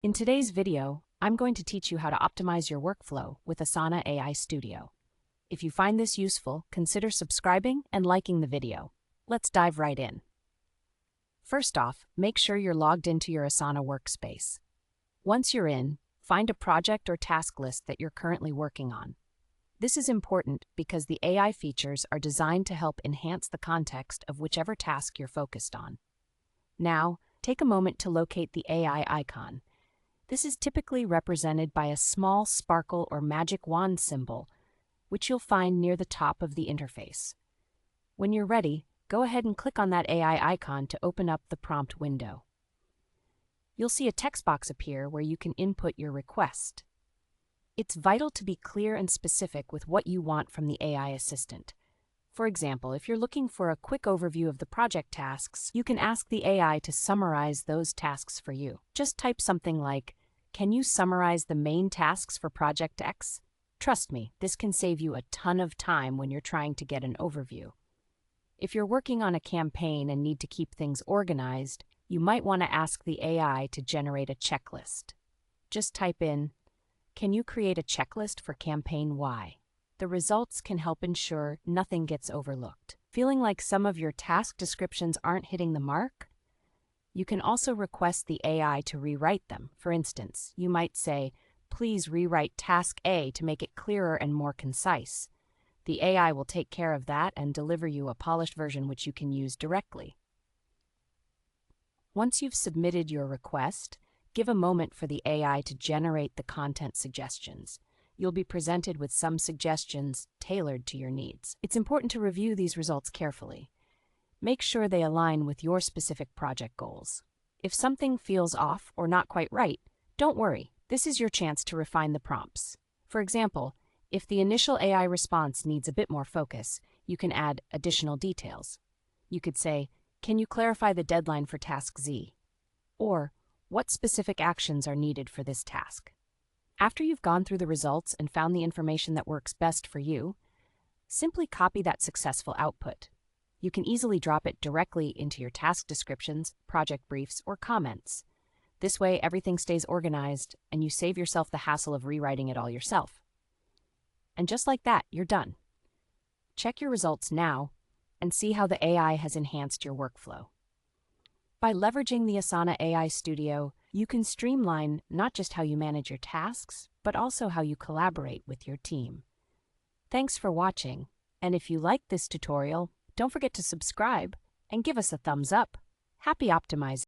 In today's video, I'm going to teach you how to optimize your workflow with Asana AI Studio. If you find this useful, consider subscribing and liking the video. Let's dive right in. First off, make sure you're logged into your Asana workspace. Once you're in, find a project or task list that you're currently working on. This is important because the AI features are designed to help enhance the context of whichever task you're focused on. Now, take a moment to locate the AI icon. This is typically represented by a small sparkle or magic wand symbol, which you'll find near the top of the interface. When you're ready, go ahead and click on that AI icon to open up the prompt window. You'll see a text box appear where you can input your request. It's vital to be clear and specific with what you want from the AI assistant. For example, if you're looking for a quick overview of the project tasks, you can ask the AI to summarize those tasks for you. Just type something like, "Can you summarize the main tasks for Project X?" Trust me, this can save you a ton of time when you're trying to get an overview. If you're working on a campaign and need to keep things organized, you might want to ask the AI to generate a checklist. Just type in, "Can you create a checklist for campaign Y?" The results can help ensure nothing gets overlooked. Feeling like some of your task descriptions aren't hitting the mark? You can also request the AI to rewrite them. For instance, you might say, "Please rewrite task A to make it clearer and more concise." The AI will take care of that and deliver you a polished version which you can use directly. Once you've submitted your request, give a moment for the AI to generate the content suggestions. You'll be presented with some suggestions tailored to your needs. It's important to review these results carefully. Make sure they align with your specific project goals. If something feels off or not quite right, don't worry. This is your chance to refine the prompts. For example, if the initial AI response needs a bit more focus, you can add additional details. You could say, "Can you clarify the deadline for task Z?" Or, "What specific actions are needed for this task?" After you've gone through the results and found the information that works best for you, simply copy that successful output. You can easily drop it directly into your task descriptions, project briefs, or comments. This way, everything stays organized and you save yourself the hassle of rewriting it all yourself. And just like that, you're done. Check your results now and see how the AI has enhanced your workflow. By leveraging the Asana AI Studio, you can streamline not just how you manage your tasks, but also how you collaborate with your team. Thanks for watching, and if you liked this tutorial, don't forget to subscribe and give us a thumbs up. Happy optimizing!